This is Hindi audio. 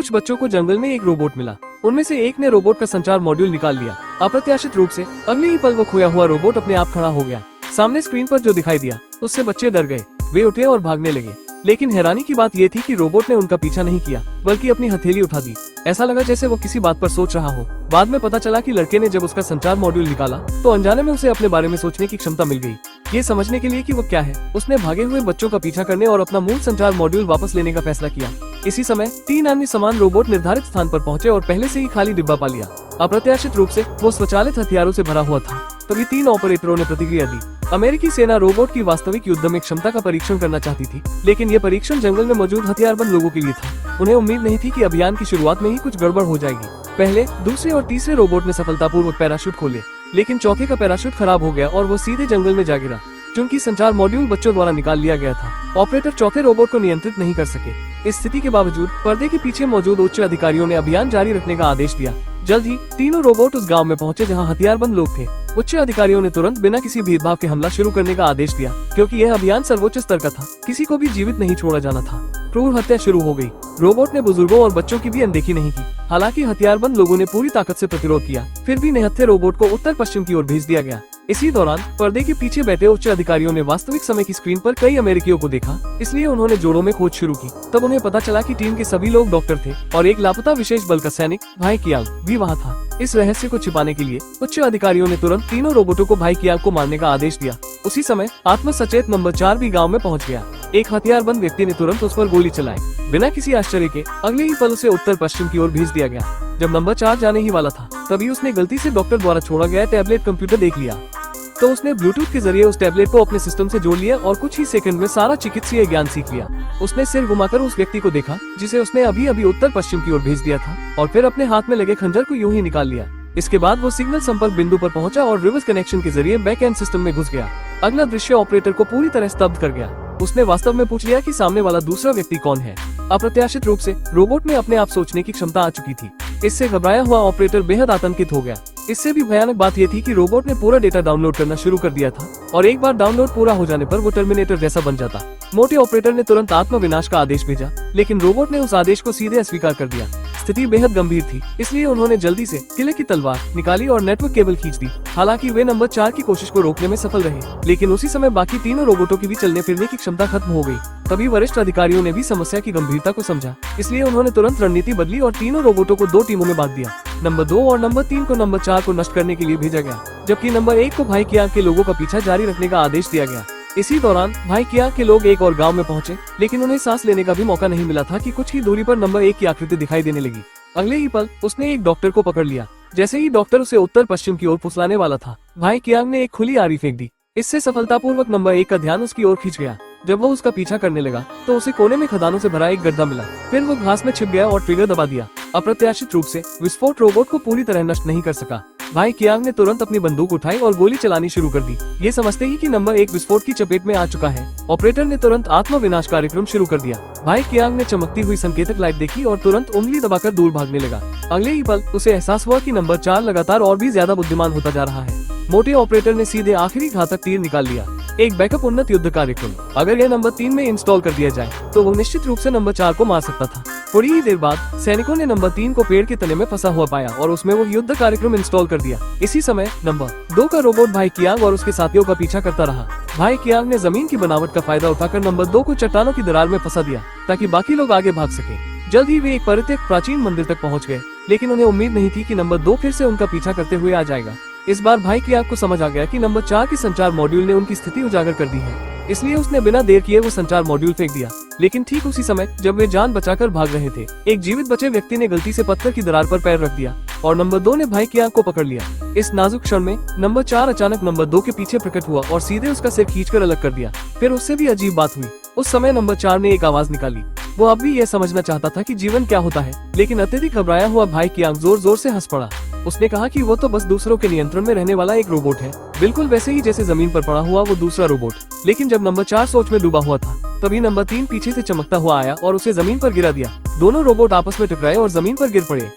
कुछ बच्चों को जंगल में एक रोबोट मिला। उनमें से एक ने रोबोट का संचार मॉड्यूल निकाल लिया। अप्रत्याशित रूप से अगले ही पल वो खोया हुआ रोबोट अपने आप खड़ा हो गया। सामने स्क्रीन पर जो दिखाई दिया उससे बच्चे डर गए। वे उठे और भागने लगे, लेकिन हैरानी की बात ये थी कि रोबोट ने उनका पीछा नहीं किया, बल्कि अपनी हथेली उठा दी। ऐसा लगा जैसे वो किसी बात पर सोच रहा हो। बाद में पता चला कि लड़के ने जब उसका संचार मॉड्यूल निकाला तो अनजाने में उसे अपने बारे में सोचने की क्षमता मिल गई। ये समझने के लिए कि वो क्या है, उसने भागे हुए बच्चों का पीछा करने और अपना मूल संचार मॉड्यूल वापस लेने का फैसला किया। इसी समय 3 अन्य समान रोबोट निर्धारित स्थान पर पहुंचे और पहले से ही खाली डिब्बा पा लिया। अप्रत्याशित रूप से वो स्वचालित हथियारों से भरा हुआ था। तभी 3 ऑपरेटरों ने प्रतिक्रिया दी। अमेरिकी सेना रोबोट की वास्तविक युद्ध में क्षमता का परीक्षण करना चाहती थी, लेकिन ये परीक्षण जंगल में मौजूद हथियारबंद लोगों के लिए था। उन्हें उम्मीद नहीं थी कि अभियान की शुरुआत में ही कुछ गड़बड़ हो जाएगी। पहले, दूसरे और तीसरे रोबोट ने सफलतापूर्वक पैराशूट खोले, लेकिन चौथे का पैराशूट खराब हो गया और वो सीधे जंगल में जा गिरा। चूंकि संचार मॉड्यूल बच्चों द्वारा निकाल लिया गया था, ऑपरेटर चौथे रोबोट को नियंत्रित नहीं कर सके। इस स्थिति के बावजूद पर्दे के पीछे मौजूद उच्च अधिकारियों ने अभियान जारी रखने का आदेश दिया। जल्द ही तीनों रोबोट उस गांव में पहुंचे जहां हथियारबंद लोग थे। उच्च अधिकारियों ने तुरंत बिना किसी भेदभाव के हमला शुरू करने का आदेश दिया, क्योंकि यह अभियान सर्वोच्च स्तर का था। किसी को भी जीवित नहीं छोड़ा जाना था। क्रूर हत्या शुरू हो गई। रोबोट ने बुजुर्गों और बच्चों की भी अनदेखी नहीं की। हालांकि हथियारबंद लोगों ने पूरी ताकत से प्रतिरोध किया, फिर भी निहत्थे रोबोट को उत्तर पश्चिम की ओर भेज दिया गया। इसी दौरान पर्दे के पीछे बैठे उच्च अधिकारियों ने वास्तविक समय की स्क्रीन पर कई अमेरिकियों को देखा, इसलिए उन्होंने जोड़ों में खोज शुरू की। तब उन्हें पता चला कि टीम के सभी लोग डॉक्टर थे और एक लापता विशेष बल का सैनिक भाई कियांग भी वहाँ था। इस रहस्य को छिपाने के लिए उच्च अधिकारियों ने तुरंत तीनों रोबोटों को भाई कियांग को मारने का आदेश दिया। उसी समय आत्म सचेत नंबर 4 भी गाँव में पहुँच गया। एक हथियारबंद व्यक्ति ने तुरंत उस पर गोली चलाई। बिना किसी आश्चर्य के अगले ही पल उसे उत्तर पश्चिम की ओर भेज दिया गया। जब नंबर 4 जाने ही वाला था, तभी उसने गलती से डॉक्टर द्वारा छोड़ा गया टैबलेट कंप्यूटर देख लिया। तो उसने ब्लूटूथ के जरिए उस टैबलेट को अपने सिस्टम से जोड़ लिया और कुछ ही सेकंड में सारा चिकित्सीय ज्ञान सीख लिया। उसने सिर घुमाकर उस व्यक्ति को देखा जिसे उसने अभी अभी उत्तर पश्चिम की ओर भेज दिया था, और फिर अपने हाथ में लगे खंजर को यूं ही निकाल लिया। इसके बाद वो सिग्नल संपर्क बिंदु पर पहुंचा और रिवर्स कनेक्शन के जरिए बैक एंड सिस्टम में घुस गया। अगला दृश्य ऑपरेटर को पूरी तरह स्तब्ध कर गया। उसने वास्तव में पूछ लिया कि सामने वाला दूसरा व्यक्ति कौन है। अप्रत्याशित रूप से रोबोट में अपने आप सोचने की क्षमता आ चुकी थी। इससे घबराया हुआ ऑपरेटर बेहद आतंकित हो गया। इससे भी भयानक बात यह थी कि रोबोट ने पूरा डेटा डाउनलोड करना शुरू कर दिया था, और एक बार डाउनलोड पूरा हो जाने पर वो टर्मिनेटर जैसा बन जाता। मोटे ऑपरेटर ने तुरंत आत्म विनाश का आदेश भेजा, लेकिन रोबोट ने उस आदेश को सीधे अस्वीकार कर दिया। स्थिति बेहद गंभीर थी, इसलिए उन्होंने जल्दी से किले की तलवार निकाली और नेटवर्क केबल खींच दी। हालांकि वे नंबर 4 की कोशिश को रोकने में सफल रहे, लेकिन उसी समय बाकी तीनों रोबोटों की भी चलने फिरने की क्षमता खत्म हो गई। तभी वरिष्ठ अधिकारियों ने भी समस्या की गंभीरता को समझा, इसलिए उन्होंने तुरंत रणनीति बदली और तीनों रोबोटों को 2 टीमों में बांट दिया। नंबर 2 और नंबर 3 को नंबर 4 को नष्ट करने के लिए भेजा गया, जबकि नंबर 1 को भाई कियांग के लोगों का पीछा जारी रखने का आदेश दिया गया। इसी दौरान भाई कियांग के लोग एक और गांव में पहुंचे, लेकिन उन्हें सांस लेने का भी मौका नहीं मिला था कि कुछ ही दूरी पर नंबर 1 की आकृति दिखाई देने लगी। अगले ही पल उसने एक डॉक्टर को पकड़ लिया। जैसे ही डॉक्टर उसे उत्तर पश्चिम की ओर फुसलाने वाला था, भाई कियांग ने एक खुली आरी फेंक दी। इससे सफलतापूर्वक नंबर 1 का ध्यान उसकी ओर खींच गया। जब वो उसका पीछा करने लगा तो उसे कोने में खदानों से भरा एक गड्ढा मिला। फिर वो घास में छिप गया और ट्रिगर दबा दिया। अप्रत्याशित रूप से विस्फोट रोबोट को पूरी तरह नष्ट नहीं कर सका। भाई कियांग ने तुरंत अपनी बंदूक उठाई और गोली चलानी शुरू कर दी। ये समझते ही कि नंबर 1 विस्फोट की चपेट में आ चुका है, ऑपरेटर ने तुरंत आत्म विनाश कार्यक्रम शुरू कर दिया। भाई कियांग ने चमकती हुई संकेतक लाइट देखी और तुरंत उंगली दबाकर दूर भागने लगा। अगले ही पल उसे एहसास हुआ कि नंबर 4 लगातार और भी ज्यादा बुद्धिमान होता जा रहा है। मोटे ऑपरेटर ने सीधे आखिरी घातक तीर निकाल लिया, एक बैकअप उन्नत युद्ध कार्यक्रम। अगर यह नंबर 3 में इंस्टॉल कर दिया जाए तो वो निश्चित रूप से नंबर 4 को मार सकता था। थोड़ी ही देर बाद सैनिकों ने नंबर 3 को पेड़ के तने में फंसा हुआ पाया और उसमें वो युद्ध कार्यक्रम इंस्टॉल कर दिया। इसी समय नंबर 2 का रोबोट भाई कियांग और उसके साथियों का पीछा करता रहा। भाई कियांग ने जमीन की बनावट का फायदा उठाकर नंबर 2 को चट्टानों की दरार में फंसा दिया, ताकि बाकी लोग आगे भाग सके। जल्द ही वे एक परित्यक्त प्राचीन मंदिर तक पहुंच गए, लेकिन उन्हें उम्मीद नहीं थी कि नंबर 2 फिर से उनका पीछा करते हुए आ जाएगा। इस बार भाई कियांग को समझ आ गया कि नंबर 4 के संचार मॉड्यूल ने उनकी स्थिति उजागर कर दी है, इसलिए उसने बिना देर किए वो संचार मॉड्यूल फेंक दिया। लेकिन ठीक उसी समय जब वे जान बचाकर भाग रहे थे, एक जीवित बचे व्यक्ति ने गलती से पत्थर की दरार पर पैर रख दिया और नंबर 2 ने भाई कियांग को पकड़ लिया। इस नाजुक क्षण में नंबर 4 अचानक नंबर 2 के पीछे प्रकट हुआ और सीधे उसका सिर खींचकर अलग कर दिया। फिर उससे भी अजीब बात हुई। उस समय नंबर 4 ने एक आवाज निकाली। वो अब भी यह समझना चाहता था कि जीवन क्या होता है, लेकिन अत्यधिक घबराया हुआ भाई कियांग जोर जोर से हंस पड़ा। उसने कहा कि वो तो बस दूसरों के नियंत्रण में रहने वाला एक रोबोट है, बिल्कुल वैसे ही जैसे जमीन पर पड़ा हुआ वो दूसरा रोबोट। लेकिन जब नंबर 4 सोच में डूबा हुआ था, तभी नंबर 3 पीछे से चमकता हुआ आया और उसे जमीन पर गिरा दिया। दोनों रोबोट आपस में टकराए और जमीन पर गिर पड़े।